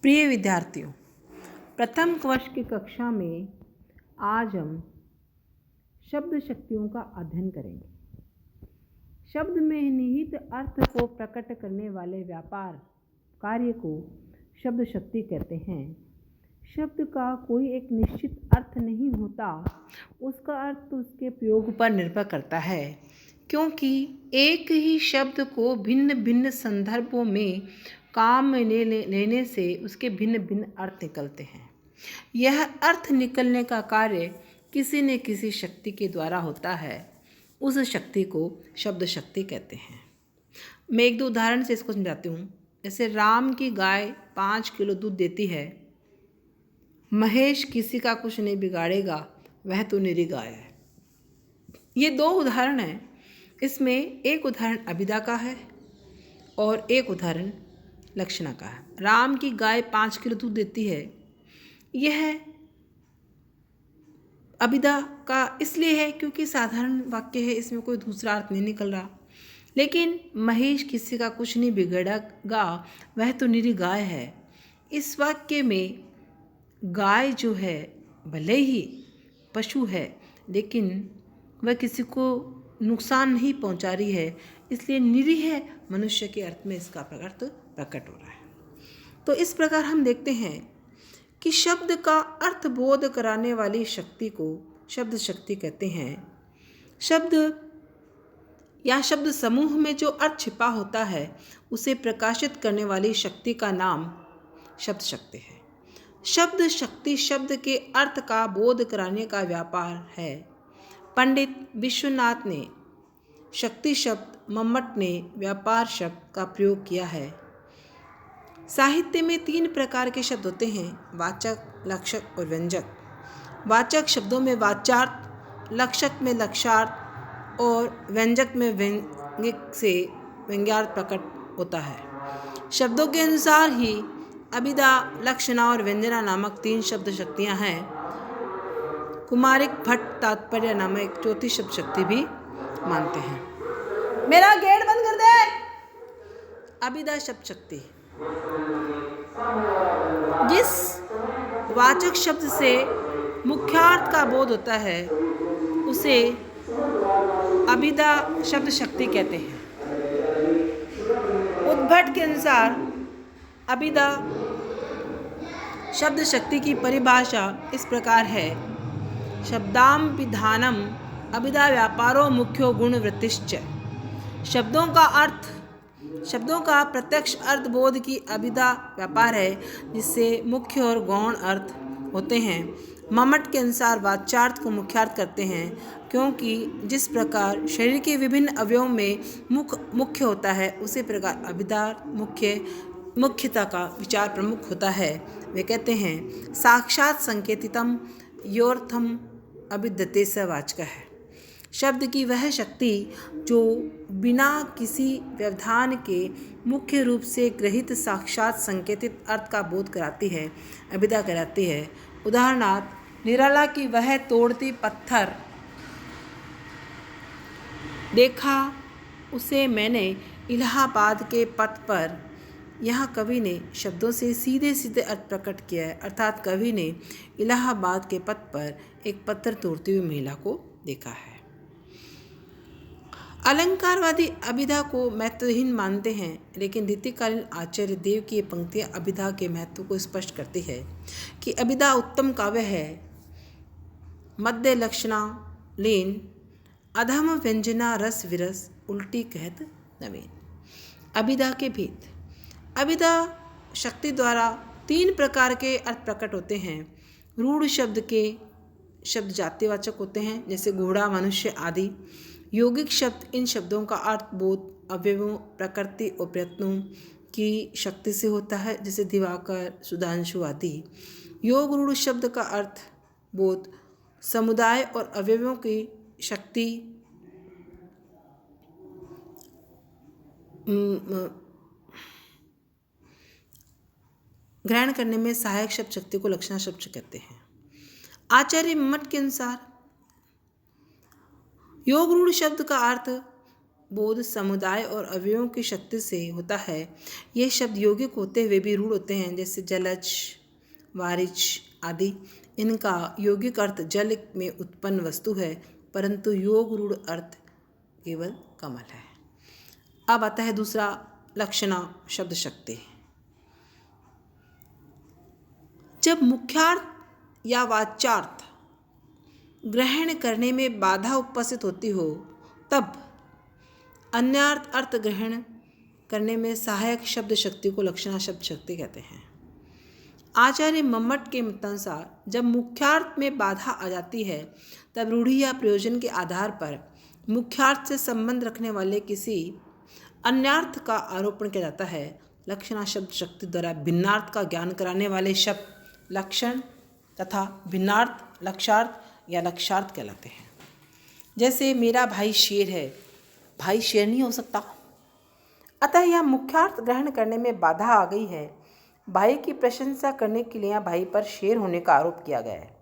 प्रिय विद्यार्थियों, प्रथम वर्ष की कक्षा में आज हम शब्द शक्तियों का अध्ययन करेंगे। शब्द में निहित अर्थ को प्रकट करने वाले व्यापार कार्य को शब्द शक्ति कहते हैं। शब्द का कोई एक निश्चित अर्थ नहीं होता, उसका अर्थ उसके प्रयोग पर निर्भर करता है, क्योंकि एक ही शब्द को भिन्न भिन्न संदर्भों में काम में लेने से उसके भिन्न भिन्न अर्थ निकलते हैं। यह अर्थ निकलने का कार्य किसी न किसी शक्ति के द्वारा होता है। उस शक्ति को शब्द शक्ति कहते हैं। मैं एक दो उदाहरण से इसको समझाती हूँ। जैसे राम की गाय 5 किलो दूध देती है। महेश किसी का कुछ नहीं बिगाड़ेगा, वह तो निरी गाय है। ये दो उदाहरण हैं। इसमें एक उदाहरण अभिधा का है और एक उदाहरण लक्षणा का है। राम की गाय 5 किलो दूध देती है, यह अभिधा का इसलिए है क्योंकि साधारण वाक्य है, इसमें कोई दूसरा अर्थ नहीं निकल रहा। लेकिन महेश किसी का कुछ नहीं बिगड़ेगा, वह तो निरी गाय है। इस वाक्य में गाय जो है भले ही पशु है, लेकिन वह किसी को नुकसान नहीं पहुंचा रही है, इसलिए निरीह मनुष्य के अर्थ में इसका अर्थ प्रकट हो रहा है। तो इस प्रकार हम देखते हैं कि शब्द का अर्थ बोध कराने वाली शक्ति को शब्द शक्ति कहते हैं। शब्द या शब्द समूह में जो अर्थ छिपा होता है, उसे प्रकाशित करने वाली शक्ति का नाम शब्द शक्ति है। शब्द शक्ति शब्द के अर्थ का बोध कराने का व्यापार है। पंडित विश्वनाथ ने शक्ति शब्द, मम्मट ने व्यापार शब्द का प्रयोग किया है। साहित्य में 3 प्रकार के शब्द होते हैं: वाचक, लक्षक और व्यंजक। वाचक शब्दों में वाच्यार्थ, लक्षक में लक्षार्थ और व्यंजक में व्यंगिक से व्यंग्यार्थ प्रकट होता है। शब्दों के अनुसार ही अभिधा, लक्षणा और व्यंजना नामक 3 शब्द शक्तियाँ हैं। कुमारिक भट्ट तात्पर्य नामक एक चौथी शब्द शक्ति भी मानते हैं। मेरा गेट बंद कर दे। अभिधा शब्द शक्ति जिस वाचक शब्द से मुख्यार्थ का बोध होता है, उसे अभिधा शब्द शक्ति कहते हैं। उद्भट के अनुसार अभिधा शब्द शक्ति की परिभाषा इस प्रकार है: शब्दाम विधानम अभिधा व्यापारो मुख्यो गुण वृत्तिश्च। शब्दों का प्रत्यक्ष अर्थ बोध की अभिधा व्यापार है, जिससे मुख्य और गौण अर्थ होते हैं। मम्मट के अनुसार वाच्यार्थ को मुख्यार्थ करते हैं, क्योंकि जिस प्रकार शरीर के विभिन्न अवयवों में मुख्य होता है, उसी प्रकार अभिधा मुख्यता का विचार प्रमुख होता है। वे कहते हैं साक्षात संकेतितम योर्थम अभिधते स वाचक है। शब्द की वह शक्ति जो बिना किसी व्यवधान के मुख्य रूप से ग्रहित साक्षात संकेतित अर्थ का बोध कराती है, अभिधा कराती है। उदाहरणार्थ, निराला की वह तोड़ती पत्थर देखा उसे मैंने इलाहाबाद के पथ पर। यहाँ कवि ने शब्दों से सीधे सीधे अर्थ प्रकट किया है, अर्थात कवि ने इलाहाबाद के पथ पर एक पत्थर तोड़ती हुई महिला को देखा है। अलंकारवादी अभिधा को महत्वहीन मानते हैं, लेकिन रीतिकालीन आचार्य देव की ये पंक्तियाँ अभिधा के महत्व को स्पष्ट करती है कि अभिधा उत्तम काव्य है। मध्य लक्षणा लीन, अधम व्यंजना रस विरस, उल्टी कहत नवीन। अभिधा के भेद। अभिधा शक्ति द्वारा 3 प्रकार के अर्थ प्रकट होते हैं। रूढ़ शब्द के शब्द जातिवाचक होते हैं, जैसे घोड़ा, मनुष्य आदि। यौगिक शब्द इन शब्दों का अर्थ बोध अवयवों, प्रकृति और प्रयत्नों की शक्ति से होता है, जैसे दिवाकर, सुधांशु आदि। योग रूढ़ शब्द का अर्थ बोध समुदाय और अवयवों की शक्ति ग्रहण करने में सहायक शब्द शक्ति को लक्षणा शब्द कहते हैं। आचार्य मम्मट के अनुसार योग रूढ़ शब्द का अर्थ बोध समुदाय और अवयवों की शक्ति से होता है। ये शब्द यौगिक होते हुए भी रूढ़ होते हैं, जैसे जलज, वारिज आदि। इनका यौगिक अर्थ जल में उत्पन्न वस्तु है, परंतु योग रूढ़ अर्थ केवल कमल है। अब आता है दूसरा लक्षणा शब्द शक्ति। जब मुख्यार्थ या वाच्यार्थ ग्रहण करने में बाधा उपस्थित होती हो, तब अन्यार्थ अर्थ ग्रहण करने में सहायक शब्द शक्ति को लक्षणा शब्द शक्ति कहते हैं। आचार्य मम्मट के मतानुसार जब मुख्यार्थ में बाधा आ जाती है, तब रूढ़ि या प्रयोजन के आधार पर मुख्यार्थ से संबंध रखने वाले किसी अन्यार्थ का आरोपण किया जाता है। लक्षणा शब्द शक्ति द्वारा भिन्नार्थ का ज्ञान कराने वाले शब्द लक्षण तथा भिन्नार्थ लक्षार्थ या लक्षार्थ कहलाते हैं। जैसे मेरा भाई शेर है, भाई शेर नहीं हो सकता। अतः यह मुख्यार्थ ग्रहण करने में बाधा आ गई है। भाई की प्रशंसा करने के लिए भाई पर शेर होने का आरोप किया गया है।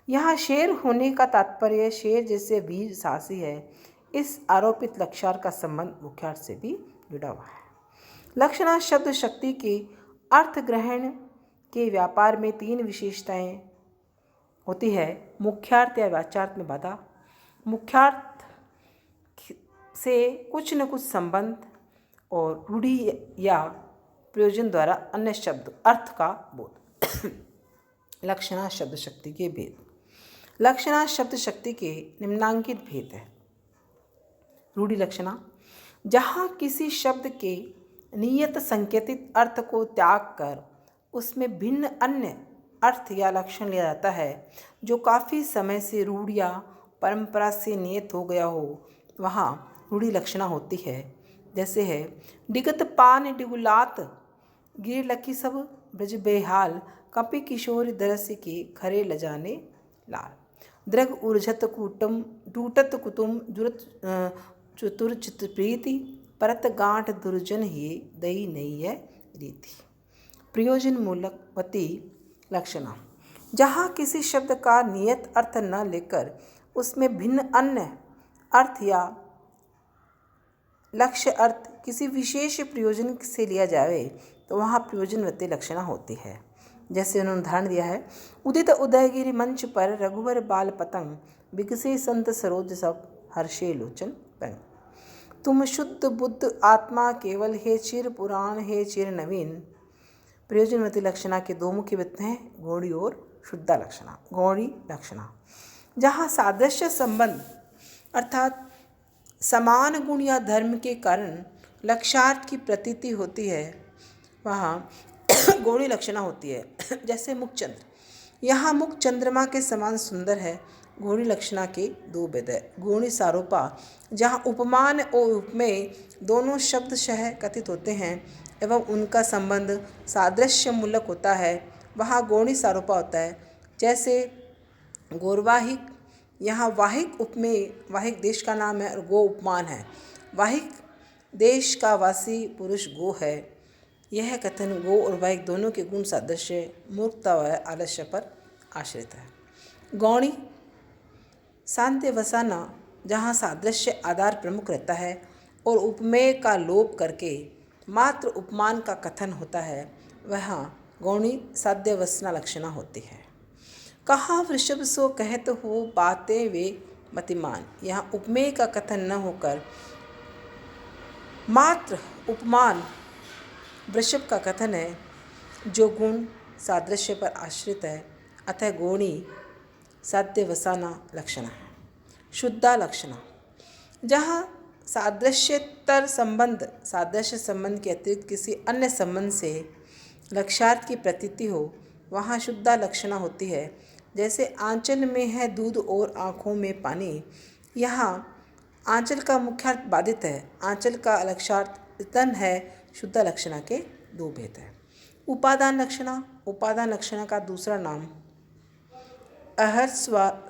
यहाँ शेर होने का तात्पर्य शेर जैसे वीर साहसी है। इस आरोपित लक्षार्थ का संबंध मुख्यार्थ से भी जुड़ा हुआ है। लक्षणा शब्द शक्ति के अर्थ ग्रहण के व्यापार में 3 विशेषताएं होती है। मुख्यार्थ या वाच्यार्थ में बाधा, मुख्यार्थ से कुछ न कुछ संबंध, और रूढ़ि या प्रयोजन द्वारा अन्य शब्द अर्थ का बोध। लक्षणा शब्द शक्ति के भेद। लक्षणा शब्द शक्ति के निम्नांकित भेद है। रूढ़ि लक्षणा, जहाँ किसी शब्द के नियत संकेतित अर्थ को त्याग कर उसमें भिन्न अन्य अर्थ या लक्षण लिया जाता है, जो काफ़ी समय से रूढ़ या परंपरा से नियत हो गया हो, वहाँ रूढ़ि लक्षणा होती है। जैसे है डिगत पान डिगुलात गिर लकी सब ब्रज बेहाल, कपि किशोर दरस के खरे लजाने लाल, द्रग उर्झत कूटम टूटत कुतुम जुरत चतुर चित्तप्रीति, परत गांठ दुर्जन ही दई नहीं है रीति। प्रयोजन मूलक वती लक्षणा, जहाँ किसी शब्द का नियत अर्थ न लेकर उसमें भिन्न अन्य अर्थ या लक्ष्य अर्थ किसी विशेष प्रयोजन से लिया जाए, तो वहाँ प्रयोजनवती लक्षणा होती है। जैसे उन्होंने उदाहरण दिया है, उदित उदयगिरि मंच पर रघुवर बाल पतंग, बिकसे संत सरोज सब हर्षे लोचन पंग। तुम शुद्ध बुद्ध आत्मा केवल हे चिर पुराण हे चिर नवीन। प्रयोजनवती लक्षणा के 2 मुख्य वृत्त हैं, गौड़ी और शुद्धा लक्षणा। गौड़ी लक्षणा, जहाँ सादृश्य संबंध अर्थात समान गुण या धर्म के कारण लक्षार्थ की प्रतीति होती है, वहाँ गौड़ी लक्षणा होती है। जैसे मुखचंद्र, यहाँ मुख चंद्रमा के समान सुंदर है। गौड़ी लक्षणा के 2 भेद है। गौणी सारोपा, जहाँ उपमान और उपमेय दोनों शब्दशः कथित होते हैं एवं उनका संबंध सादृश्य मूलक होता है, वहाँ गौणी सारोपा होता है। जैसे गौरवाहिक, यहाँ वाहिक उपमेय, वाहिक देश का नाम है और गो उपमान है। वाहिक देश का वासी पुरुष गो है। यह कथन गो और वाहिक दोनों के गुण सादृश्य मूर्खता व आलस्य पर आश्रित है। गौणी सांत्य वसाना, जहाँ सादृश्य आधार प्रमुख रहता है और उपमेय का लोप करके मात्र उपमान का कथन होता है, वहाँ गौणी साध्य वसना लक्षणा होती है। कहाँ वृषभ सो कहत हो बातें वे मतिमान, यहाँ उपमेय का कथन न होकर मात्र उपमान वृषभ का कथन है, जो गुण सादृश्य पर आश्रित है, अतः गौणी साध्य वसाना लक्षणा है। शुद्धा लक्षणा, जहाँ सादृश्यतर संबंध सादृश्य संबंध के अतिरिक्त किसी अन्य संबंध से लक्षार्थ की प्रतीति हो, वहाँ शुद्धा लक्षणा होती है। जैसे आंचल में है दूध और आँखों में पानी, यहाँ आंचल का मुख्यार्थ बाधित है, आंचल का लक्षार्थ तन है। शुद्धा लक्षणा के 2 भेद है। उपादान लक्षणा, उपादान लक्षणा का दूसरा नाम अहर्थ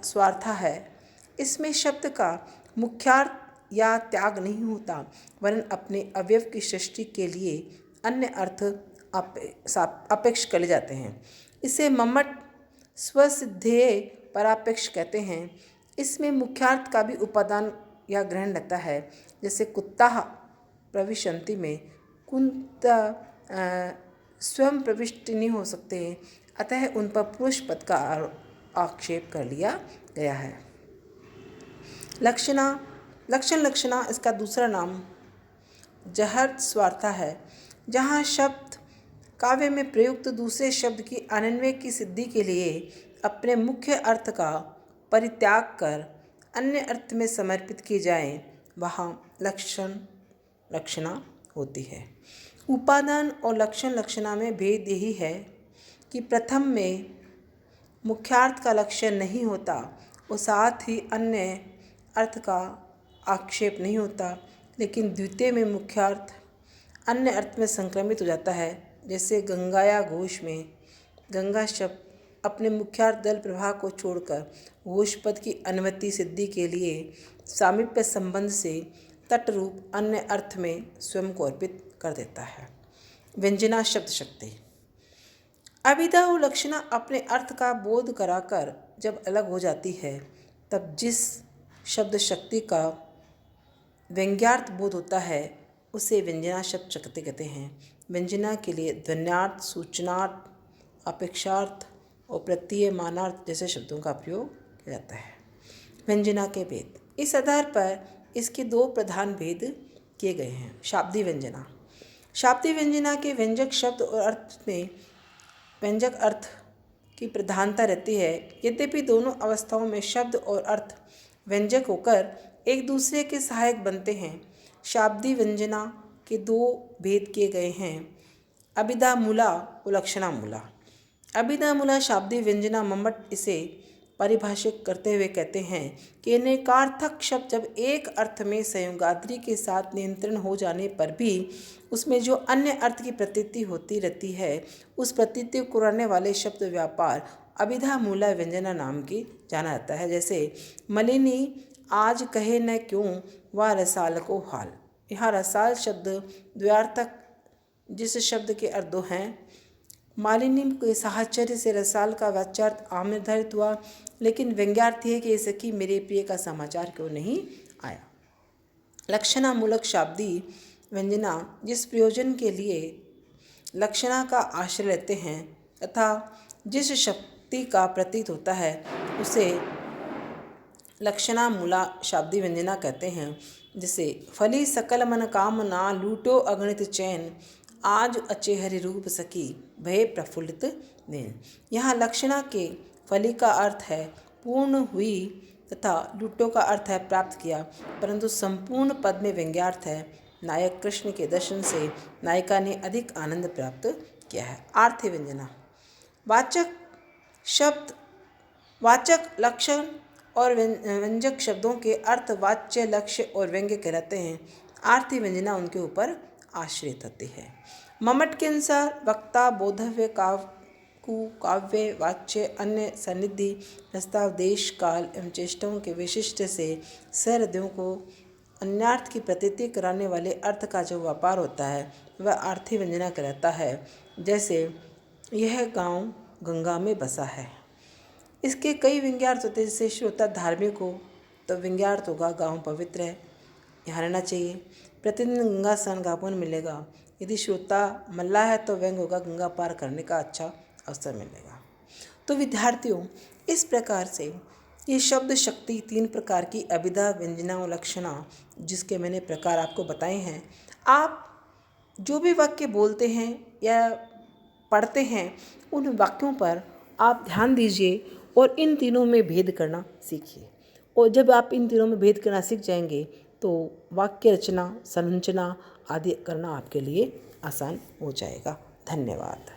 स्वार्था है। इसमें शब्द का मुख्यार्थ या त्याग नहीं होता, वरन अपने अवयव की सृष्टि के लिए अन्य अर्थ अपेक्ष कर ले जाते हैं। इसे मम्मट स्वसिद्धेय परापेक्ष कहते हैं। इसमें मुख्यार्थ का भी उपादान यह ग्रहण रहता है, जैसे कुत्ता प्रविशंति में कुंता स्वयं प्रविष्ट नहीं हो सकते, अतः उन पर पुरुष पद का आक्षेप कर लिया गया है। लक्षणा इसका दूसरा नाम जहर्थ स्वार्था है, जहाँ शब्द काव्य में प्रयुक्त दूसरे शब्द की अन्वय की सिद्धि के लिए अपने मुख्य अर्थ का परित्याग कर अन्य अर्थ में समर्पित की जाए, वहाँ लक्षणा होती है। उपादान और लक्षणा में भेद यही है कि प्रथम में मुख्यार्थ का लक्षण नहीं होता और साथ ही अन्य अर्थ का आक्षेप नहीं होता, लेकिन द्वितीय में मुख्यार्थ अन्य अर्थ में संक्रमित हो जाता है। जैसे गंगाया घोष में गंगा शब्द अपने मुख्यार्थ दल प्रवाह को छोड़कर घोष पद की अनुमति सिद्धि के लिए सामीप्य संबंध से तट रूप अन्य अर्थ में स्वयं को अर्पित कर देता है। व्यंजना शब्द शक्ति। अभिधा और लक्षणा अपने अर्थ का बोध कराकर जब अलग हो जाती है, तब जिस शब्द शक्ति का व्यंग्यार्थ बोध होता है उसे व्यंजना शब्द शक्ति कहते हैं। व्यंजना के लिए ध्वन्यार्थ, सूचनार्थ, अपेक्षार्थ और प्रत्यय मानार्थ जैसे शब्दों का प्रयोग किया जाता है। व्यंजना के भेद। इस आधार पर इसके दो प्रधान भेद किए गए हैं। शाब्दी व्यंजना। शाब्दी व्यंजना के व्यंजक शब्द और अर्थ में व्यंजक अर्थ की प्रधानता रहती है। यद्यपि दोनों अवस्थाओं में शब्द और अर्थ व्यंजक होकर एक दूसरे के सहायक बनते हैं। शाब्दी व्यंजना के दो भेद किए गए हैं, अभिधा मूला और लक्षणा मूला। अभिधा मूला शाब्दी व्यंजना मम्मट इसे परिभाषित करते हुए कहते हैं कि अनेकार्थक शब्द जब एक अर्थ में संयोगाद्री के साथ नियंत्रण हो जाने पर भी उसमें जो अन्य अर्थ की प्रतीति होती रहती है, उस प्रतीति को करने वाले शब्द व्यापार अभिधा मूला व्यंजना नाम की जाना जाता है। जैसे मलिनी आज कहे न क्यों व रसाल को हाल। यहाँ रसाल शब्द द्व्यार्थक जिस शब्द के अर्थ दो हैं। मालिनी के साहचर्य से रसाल का वाच्यार्थ आम निर्धारित हुआ, लेकिन व्यंग्यार्थ है कि सखी मेरे प्रिय का समाचार क्यों नहीं आया। लक्षणा मूलक शाब्दी व्यंजना जिस प्रयोजन के लिए लक्षणा का आश्रय लेते हैं तथा जिस शक्ति का प्रतीत होता है उसे लक्षणा मूला शाब्दी व्यंजना कहते हैं। जैसे फली सकल मन काम ना लूटो अगणित चैन, आज अचे हरि रूप सखी भय प्रफुल्लित नैन। यहाँ लक्षणा के फली का अर्थ है पूर्ण हुई तथा लूटो का अर्थ है प्राप्त किया, परंतु संपूर्ण पद में व्यंग्यार्थ है नायक कृष्ण के दर्शन से नायिका ने अधिक आनंद प्राप्त किया है। आर्थ व्यंजना। वाचक लक्षण और व्यंजक शब्दों के अर्थ वाच्य, लक्ष्य और व्यंग्य कहलाते हैं। आर्थी व्यंजना उनके ऊपर आश्रित होती है। मम्मट के अनुसार वक्ता बोधव्य काव्य वाच्य अन्य सन्निधि प्रस्ताव देश काल एवं चेष्टाओं के विशिष्ट से सहृदयों को अन्यार्थ की प्रतीति कराने वाले अर्थ का जो व्यापार होता है वह आर्थी व्यंजना कहलाता है। जैसे यह गांव गंगा में बसा है। इसके कई व्यंग्यार्थ होते हैं। जैसे श्रोता धार्मिक हो तो व्यंग्यार्थ होगा गांव पवित्र है, यहाँ रहना चाहिए, प्रतिदिन गंगा स्नान का पुण्य मिलेगा। यदि श्रोता मल्लाह है तो व्यंग होगा गंगा पार करने का अच्छा अवसर मिलेगा। तो विद्यार्थियों, इस प्रकार से ये शब्द शक्ति तीन प्रकार की अभिधा व्यंजना और लक्षणा जिसके मैंने प्रकार आपको बताए हैं, आप जो भी वाक्य बोलते हैं या पढ़ते हैं उन वाक्यों पर आप ध्यान दीजिए और इन तीनों में भेद करना सीखिए। और जब आप इन तीनों में भेद करना सीख जाएंगे तो वाक्य रचना, संरचना आदि करना आपके लिए आसान हो जाएगा। धन्यवाद।